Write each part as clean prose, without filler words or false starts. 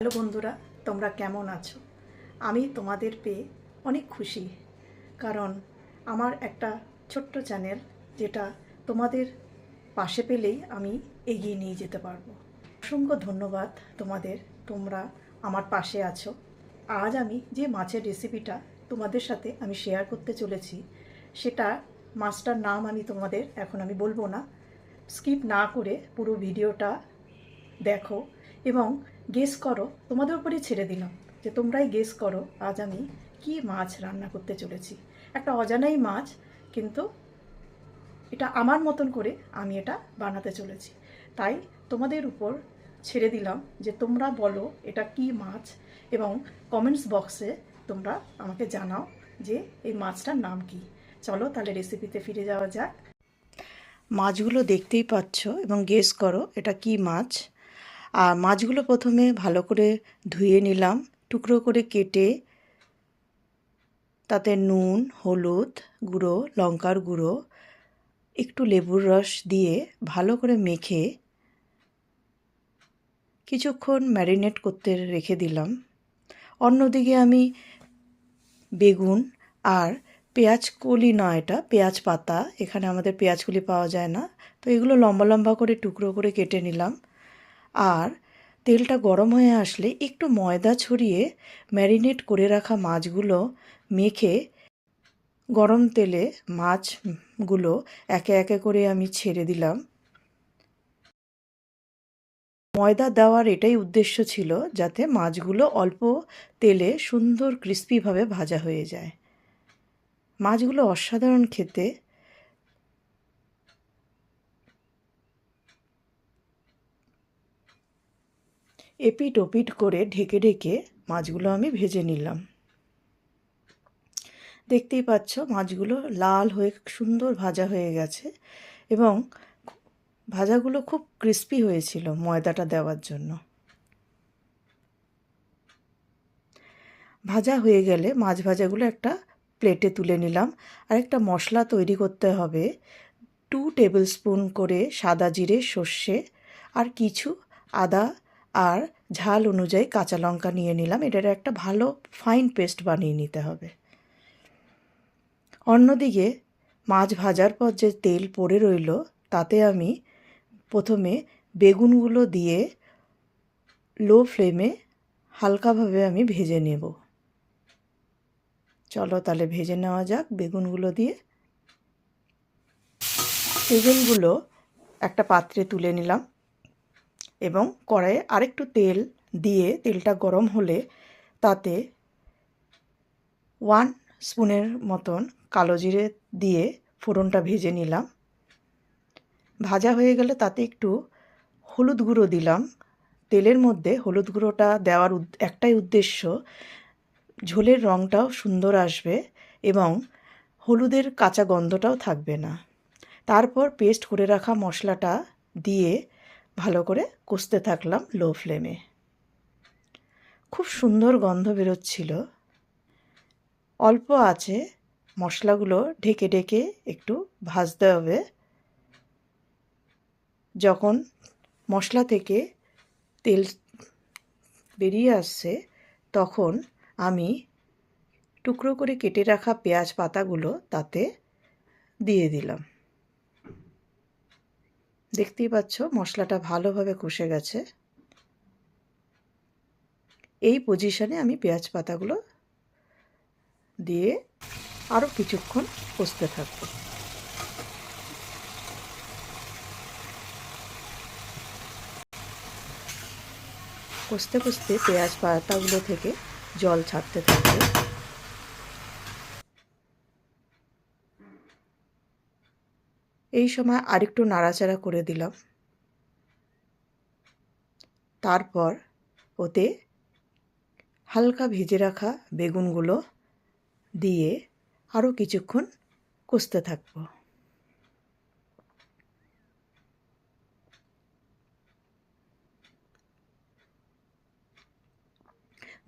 Hello বন্ধুরা, তোমরা কেমন আছো? আমি তোমাদের পেয়ে অনেক খুশি, কারণ আমার একটা ছোট্ট চ্যানেল যেটা তোমাদের পাশে পেলেই আমি এগিয়ে নিয়ে যেতে পারবো। অসংখ্য ধন্যবাদ তোমাদের, তোমরা আমার পাশে আছো। আজ আমি যে মাছের রেসিপিটা তোমাদের সাথে আমি শেয়ার করতে চলেছি, সেটা মাছটার নাম তোমাদের এখন আমি বলবো না। স্কিপ না করে পুরো ভিডিওটা দেখো এবং গেস করো। তোমাদের উপরেই ছেড়ে দিলাম যে তোমরাই গেস করো আজ আমি কি মাছ রান্না করতে চলেছি। একটা অজানাই মাছ, কিন্তু এটা আমার মতন করে আমি এটা বানাতে চলেছি। তাই তোমাদের উপর ছেড়ে দিলাম যে তোমরা বলো এটা কি মাছ, এবং কমেন্টস বক্সে তোমরা আমাকে জানাও যে এই মাছটার নাম কি। চলো তাহলে রেসিপিতে ফিরে যাওয়া যাক। মাছগুলো দেখতেই পাচ্ছ এবং গেস করো এটা কি মাছ। আর মাছগুলো প্রথমে ভালো করে ধুয়ে নিলাম, টুকরো করে কেটে তাতে নুন, হলুদ গুঁড়ো, লঙ্কার গুঁড়ো, একটু লেবুর রস দিয়ে ভালো করে মেখে কিছুক্ষণ ম্যারিনেট করতে রেখে দিলাম। অন্যদিকে আমি বেগুন আর পেঁয়াজ কলি নয়, এটা পেঁয়াজ পাতা, এখানে আমাদের পেঁয়াজ কলি পাওয়া যায় না, তো এগুলো লম্বা লম্বা করে টুকরো করে কেটে নিলাম। আর তেলটা গরম হয়ে আসলে একটু ময়দা ছড়িয়ে ম্যারিনেট করে রাখা মাছগুলো মেখে গরম তেলে মাছগুলো একে একে করে আমি ছেড়ে দিলাম। ময়দা দেওয়ার এটাই উদ্দেশ্য ছিল যাতে মাছগুলো অল্প তেলে সুন্দর ক্রিস্পিভাবে ভাজা হয়ে যায়। মাছগুলো অসাধারণ খেতে। এপিট ওপিট করে ঢেকে ঢেকে মাছগুলো আমি ভেজে নিলাম। দেখতেই পাচ্ছ মাছগুলো লাল হয়ে সুন্দর ভাজা হয়ে গেছে, এবং ভাজাগুলো খুব ক্রিস্পি হয়েছিল ময়দাটা দেওয়ার জন্য। ভাজা হয়ে গেলে মাছ ভাজাগুলো একটা প্লেটে তুলে নিলাম। আর একটা মশলা তৈরি করতে হবে। 2 টেবিল স্পুন করে সাদা জিরে, সর্ষে আর কিছু আদা আর ঝাল অনুযায়ী কাঁচা লঙ্কা নিয়ে নিলাম। এটার একটা ভালো ফাইন পেস্ট বানিয়ে নিতে হবে। অন্যদিকে মাছ ভাজার পর যে তেল পড়ে রইল তাতে আমি প্রথমে বেগুনগুলো দিয়ে লো ফ্লেমে হালকাভাবে আমি ভেজে নেব। চলো তাহলে ভেজে নেওয়া যাক বেগুনগুলো দিয়ে। বেগুনগুলো একটা পাত্রে তুলে নিলাম এবং কড়াইয়ে আরেকটু তেল দিয়ে তেলটা গরম হলে তাতে 1 স্পুনের মতন কালো জিরে দিয়ে ফোড়নটা ভেজে নিলাম। ভাজা হয়ে গেলে তাতে একটু হলুদ গুঁড়ো দিলাম। তেলের মধ্যে হলুদ গুঁড়োটা দেওয়ার একটাই উদ্দেশ্য, ঝোলের রঙটাও সুন্দর আসবে এবং হলুদের কাঁচা গন্ধটাও থাকবে না। তারপর পেস্ট করে রাখা মশলাটা দিয়ে ভালো করে কষতে থাকলাম লো ফ্লেমে। খুব সুন্দর গন্ধ বেরোচ্ছিল। অল্প আছে মশলাগুলো ঢেকে ঢেকে একটু ভাজতে হবে। যখন মশলা থেকে তেল বেরিয়ে আসছে তখন আমি টুকরো করে কেটে রাখা পেঁয়াজ পাতাগুলো তাতে দিয়ে দিলাম। দেখতেই পাচ্ছ মশলাটা ভালোভাবে কষে গেছে। এই পজিশনে আমি পেঁয়াজ পাতাগুলো দিয়ে আরও কিছুক্ষণ কষতে থাকব। কষতে কষতে পেঁয়াজ পাতাগুলো থেকে জল ছাড়তে থাকবে। এই সময় আরেকটু নাড়াচাড়া করে দিলাম। তারপর ওতে হালকা ভেজে রাখা বেগুনগুলো দিয়ে আরও কিছুক্ষণ কষতে থাকব।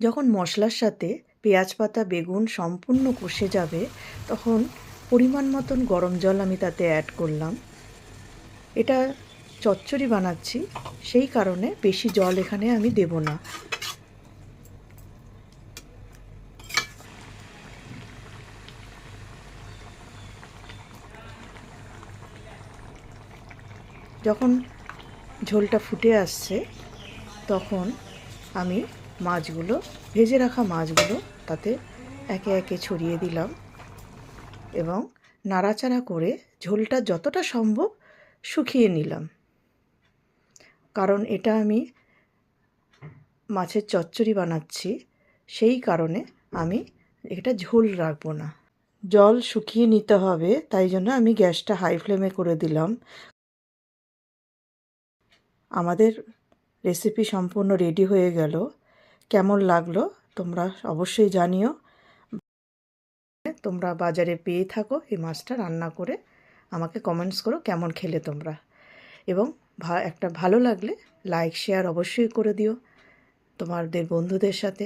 যখন মশলার সাথে পেঁয়াজ পাতা বেগুন সম্পূর্ণ কষে যাবে তখন পরিমাণ মতন গরম জল আমি তাতে অ্যাড করলাম। এটা চচ্চড়ি বানাচ্ছি, সেই কারণে বেশি জল এখানে আমি দেব না। যখন ঝোলটা ফুটে আসছে তখন আমি মাছগুলো, ভেজে রাখা মাছগুলো তাতে একে একে ছড়িয়ে দিলাম এবং নাড়াচাড়া করে ঝোলটা যতটা সম্ভব শুকিয়ে নিলাম। কারণ এটা আমি মাছের চচ্চড়ি বানাচ্ছি, সেই কারণে আমি এটা ঝোল রাখবো না। জল শুকিয়ে নিতে হবে, তাই জন্য আমি গ্যাসটা হাই ফ্লেমে করে দিলাম। আমাদের রেসিপি সম্পূর্ণ রেডি হয়ে গেল। কেমন লাগলো তোমরা অবশ্যই জানিও। তোমরা বাজারে পেয়ে থাকো এই মাছটা রান্না করে আমাকে কমেন্টস করো কেমন খেলে তোমরা, এবং একটা ভালো লাগলে লাইক শেয়ার অবশ্যই করে দিও তোমাদের বন্ধুদের সাথে।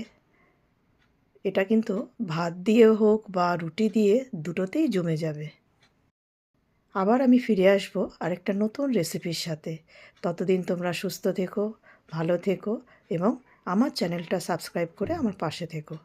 এটা কিন্তু ভাত দিয়ে হোক বা রুটি দিয়ে দুটোতেই জমে যাবে। আবার আমি ফিরে আসব আরেকটা নতুন রেসিপির সাথে। ততদিন তোমরা সুস্থ থেকো, ভালো থেকো এবং আমার চ্যানেলটা সাবস্ক্রাইব করে আমার পাশে থেকো।